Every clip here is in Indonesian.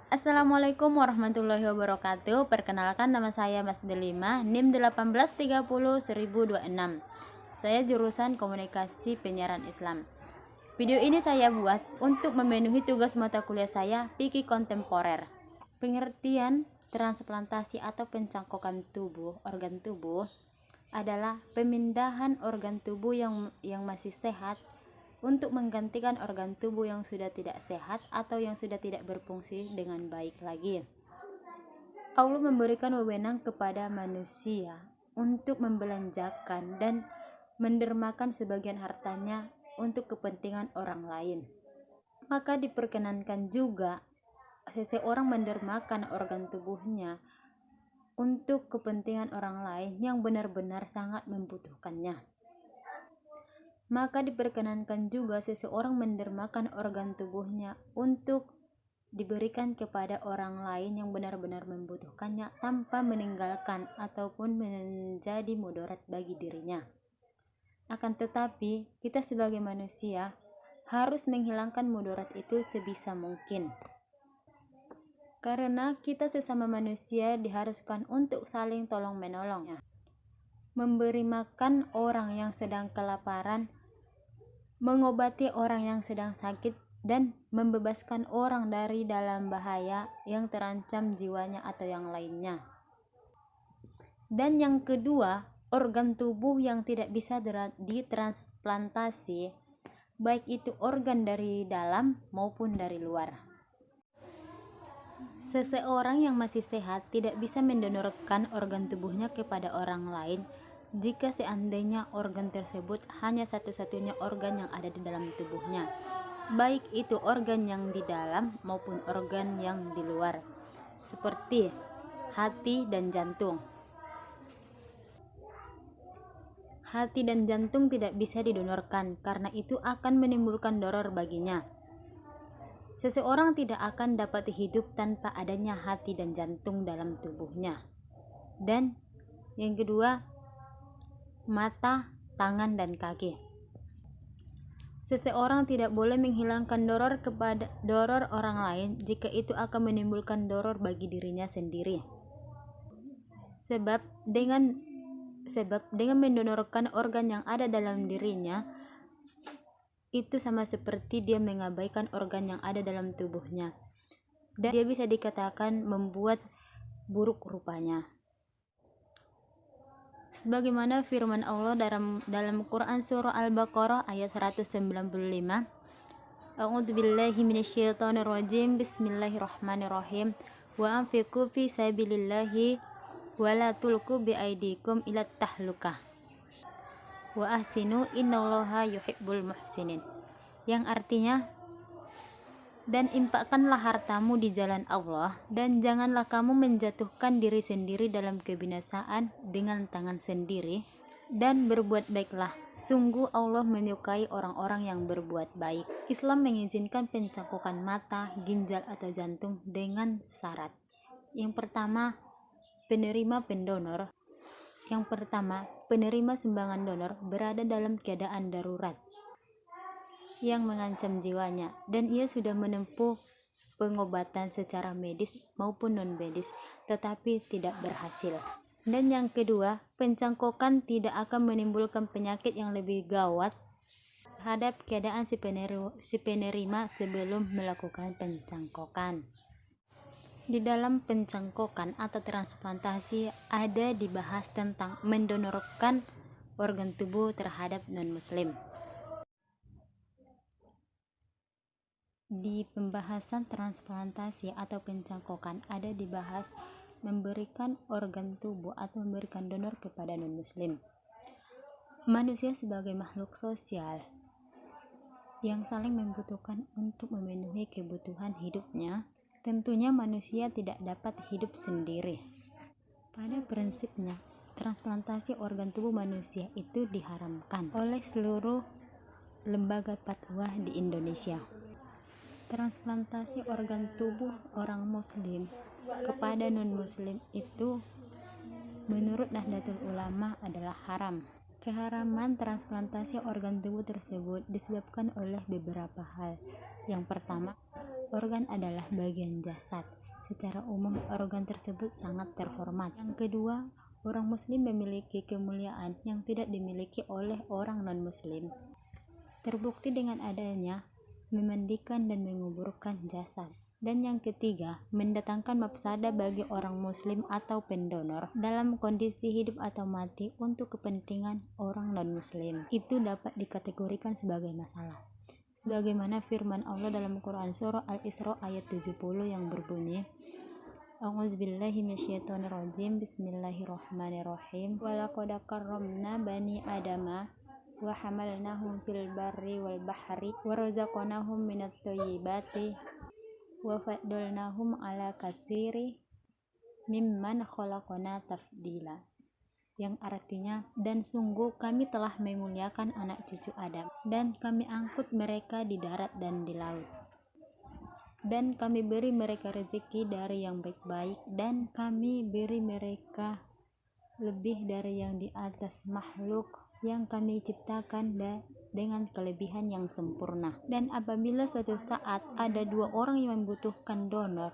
Assalamualaikum warahmatullahi wabarakatuh. Perkenalkan, nama saya Mas Delima, NIM 18301026. Saya jurusan Komunikasi Penyiaran Islam. Video ini saya buat untuk memenuhi tugas mata kuliah saya, Fikih Kontemporer. Pengertian transplantasi atau pencangkokan organ tubuh adalah pemindahan organ tubuh yang masih sehat untuk menggantikan organ tubuh yang sudah tidak sehat atau yang sudah tidak berfungsi dengan baik lagi. Allah memberikan wewenang kepada manusia untuk membelanjakan dan mendermakan sebagian hartanya untuk kepentingan orang lain. Maka diperkenankan juga seseorang mendermakan organ tubuhnya untuk kepentingan orang lain yang benar-benar sangat membutuhkannya. Maka diperkenankan juga seseorang mendermakan organ tubuhnya untuk diberikan kepada orang lain yang benar-benar membutuhkannya tanpa meninggalkan ataupun menjadi mudarat bagi dirinya. Akan tetapi, kita sebagai manusia harus menghilangkan mudarat itu sebisa mungkin. Karena kita sesama manusia diharuskan untuk saling tolong-menolong. Memberi makan orang yang sedang kelaparan, mengobati orang yang sedang sakit, dan membebaskan orang dari dalam bahaya yang terancam jiwanya atau yang lainnya. Dan yang kedua, organ tubuh yang tidak bisa ditransplantasi, baik itu organ dari dalam maupun dari luar. Seseorang yang masih sehat tidak bisa mendonorkan organ tubuhnya kepada orang lain jika seandainya organ tersebut hanya satu-satunya organ yang ada di dalam tubuhnya, baik itu organ yang di dalam maupun organ yang di luar, seperti hati dan jantung. Hati dan jantung tidak bisa didonorkan karena itu akan menimbulkan doror baginya. Seseorang tidak akan dapat hidup tanpa adanya hati dan jantung dalam tubuhnya. Dan yang kedua, mata, tangan, dan kaki. Seseorang tidak boleh menghilangkan doror kepada doror orang lain jika itu akan menimbulkan doror bagi dirinya sendiri. Sebab dengan mendonorkan organ yang ada dalam dirinya, itu sama seperti dia mengabaikan organ yang ada dalam tubuhnya, dan dia bisa dikatakan membuat buruk rupanya. Sebagaimana firman Allah dalam Quran surah Al-Baqarah ayat 195, A'udzubillahi minasyaitonirrajim, Bismillahirrahmanirrahim, wa anfiqu fi sabilillahi wa la tulqu biaidikum ilat tahlukah wa ahsinu innallaha yuhibbul muhsinin, yang artinya, dan infakkanlah hartamu di jalan Allah dan janganlah kamu menjatuhkan diri sendiri dalam kebinasaan dengan tangan sendiri, dan berbuat baiklah, sungguh Allah menyukai orang-orang yang berbuat baik. Islam mengizinkan pencangkokan mata, ginjal atau jantung dengan syarat. Yang pertama, penerima sumbangan donor berada dalam keadaan darurat yang mengancam jiwanya dan ia sudah menempuh pengobatan secara medis maupun non-medis tetapi tidak berhasil. Dan yang kedua, pencangkokan tidak akan menimbulkan penyakit yang lebih gawat terhadap keadaan si penerima sebelum melakukan pencangkokan. Di dalam pencangkokan atau transplantasi ada dibahas tentang mendonorkan organ tubuh terhadap non-muslim. Di pembahasan transplantasi atau pencangkokan ada dibahas memberikan organ tubuh atau memberikan donor kepada non-muslim. Manusia sebagai makhluk sosial yang saling membutuhkan untuk memenuhi kebutuhan hidupnya, tentunya manusia tidak dapat hidup sendiri. Pada prinsipnya, transplantasi organ tubuh manusia itu diharamkan oleh seluruh lembaga fatwa di Indonesia. Transplantasi organ tubuh orang muslim kepada non-muslim itu menurut Nahdlatul Ulama adalah haram. Keharaman transplantasi organ tubuh tersebut disebabkan oleh beberapa hal. Yang pertama, organ adalah bagian jasad. Secara umum, organ tersebut sangat terhormat. Yang kedua, orang muslim memiliki kemuliaan yang tidak dimiliki oleh orang non-muslim. Terbukti dengan adanya memandikan dan menguburkan jasad. Dan yang ketiga, mendatangkan mafsadah bagi orang muslim atau pendonor dalam kondisi hidup atau mati untuk kepentingan orang non-muslim. Itu dapat dikategorikan sebagai masalah. Sebagaimana firman Allah dalam Quran surah Al-Isra ayat 70 yang berbunyi, A'udzubillahi minasyaitonirrajim, bismillahirrahmanirrahim. Walaqad karramna bani adama wa hamalnahum fil barri wal bahri wa razaqnahum minat thayyibati wa faddalnahum ala katsiri mimman khalaqna tafdila, yang artinya, dan sungguh kami telah memuliakan anak cucu Adam dan kami angkut mereka di darat dan di laut, dan kami beri mereka rezeki dari yang baik-baik, dan kami beri mereka lebih dari yang di atas makhluk yang kami ciptakan dengan kelebihan yang sempurna. Dan apabila suatu saat ada dua orang yang membutuhkan donor,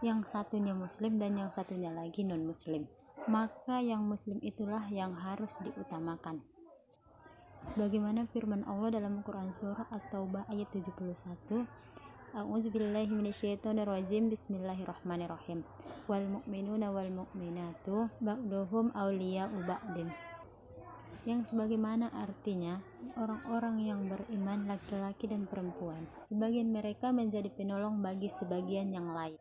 yang satunya muslim dan yang satunya lagi non-muslim, maka yang muslim itulah yang harus diutamakan. Sebagaimana firman Allah dalam Quran surah At-Taubah ayat 71, A'udzubillahi minasyaitonirrajim, bismillahirrahmanirrahim. Wal mu'minuna wal mu'minatu ba'duhum awliya'u ba'din. Yang sebagaimana artinya, orang-orang yang beriman laki-laki dan perempuan, sebagian mereka menjadi penolong bagi sebagian yang lain.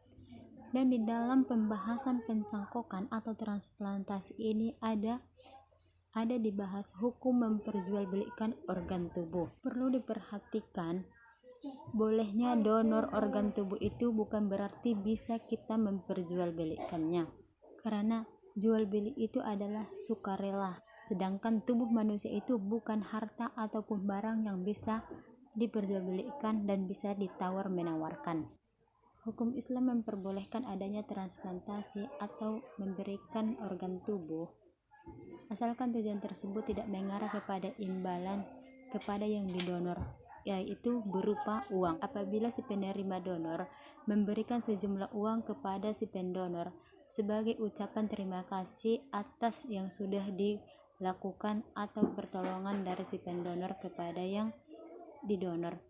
Dan di dalam pembahasan pencangkokan atau transplantasi ini ada dibahas hukum memperjualbelikan organ tubuh. Perlu diperhatikan, bolehnya donor organ tubuh itu bukan berarti bisa kita memperjualbelikannya, karena jual beli itu adalah sukarela. Sedangkan tubuh manusia itu bukan harta ataupun barang yang bisa diperjualbelikan dan bisa ditawar-menawarkan. Hukum Islam memperbolehkan adanya transplantasi atau memberikan organ tubuh, asalkan tujuan tersebut tidak mengarah kepada imbalan kepada yang didonor, yaitu berupa uang. Apabila si penerima donor memberikan sejumlah uang kepada si pendonor sebagai ucapan terima kasih atas yang sudah dilakukan atau pertolongan dari si pendonor kepada yang didonor,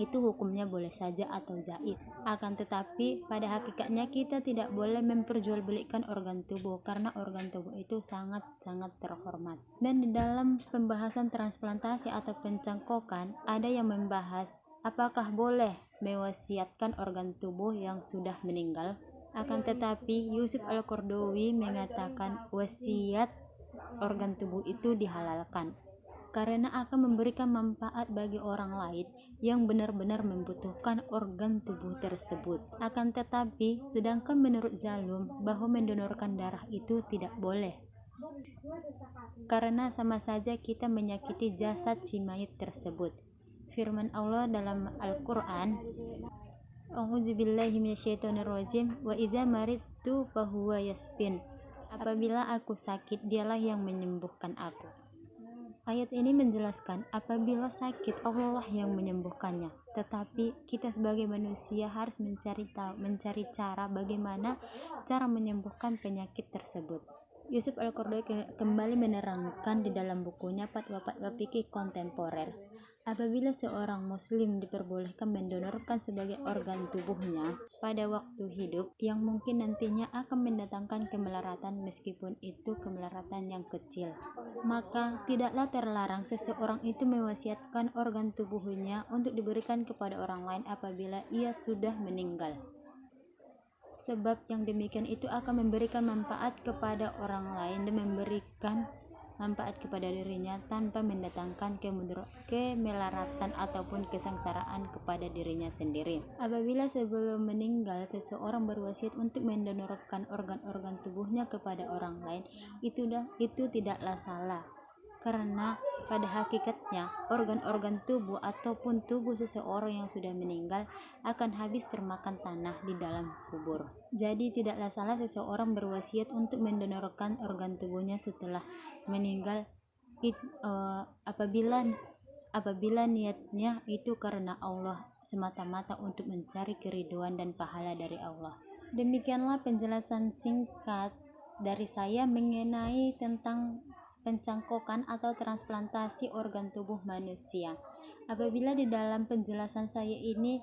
itu hukumnya boleh saja atau jaiz. Akan tetapi pada hakikatnya kita tidak boleh memperjualbelikan organ tubuh, karena organ tubuh itu sangat-sangat terhormat. Dan di dalam pembahasan transplantasi atau pencangkokan ada yang membahas apakah boleh mewasiatkan organ tubuh yang sudah meninggal. Akan tetapi Yusuf Al-Qaradawi mengatakan wasiat organ tubuh itu dihalalkan karena akan memberikan manfaat bagi orang lain yang benar-benar membutuhkan organ tubuh tersebut. Akan tetapi, sedangkan menurut Zalum bahwa mendonorkan darah itu tidak boleh, karena sama saja kita menyakiti jasad si mayit tersebut. Firman Allah dalam Al-Quran, A'udzubillahi minasyaitonirrajim, wa idza maridtu fahuwa yasfin. Apabila aku sakit, dialah yang menyembuhkan aku. Ayat ini menjelaskan apabila sakit Allah lah yang menyembuhkannya, tetapi kita sebagai manusia harus mencari cara bagaimana cara menyembuhkan penyakit tersebut. Yusuf Al-Qaradawi kembali menerangkan di dalam bukunya Fatwa-Fatwa Fikih Kontemporer, apabila seorang muslim diperbolehkan mendonorkan sebagai organ tubuhnya pada waktu hidup yang mungkin nantinya akan mendatangkan kemelaratan, meskipun itu kemelaratan yang kecil, maka tidaklah terlarang seseorang itu mewasiatkan organ tubuhnya untuk diberikan kepada orang lain apabila ia sudah meninggal. Sebab yang demikian itu akan memberikan manfaat kepada orang lain dan memberikan manfaat kepada dirinya tanpa mendatangkan kemelaratan ataupun kesengsaraan kepada dirinya sendiri. Apabila sebelum meninggal seseorang berwasiat untuk mendonorkan organ-organ tubuhnya kepada orang lain, itu tidaklah salah, karena pada hakikatnya organ-organ tubuh ataupun tubuh seseorang yang sudah meninggal akan habis termakan tanah di dalam kubur. Jadi tidaklah salah seseorang berwasiat untuk mendonorkan organ tubuhnya setelah meninggal apabila niatnya itu karena Allah semata-mata untuk mencari keriduan dan pahala dari Allah. Demikianlah penjelasan singkat dari saya mengenai tentang pencangkokan atau transplantasi organ tubuh manusia. Apabila di dalam penjelasan saya ini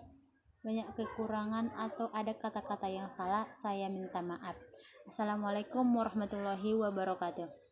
banyak kekurangan atau ada kata-kata yang salah, saya minta maaf. Assalamualaikum warahmatullahi wabarakatuh.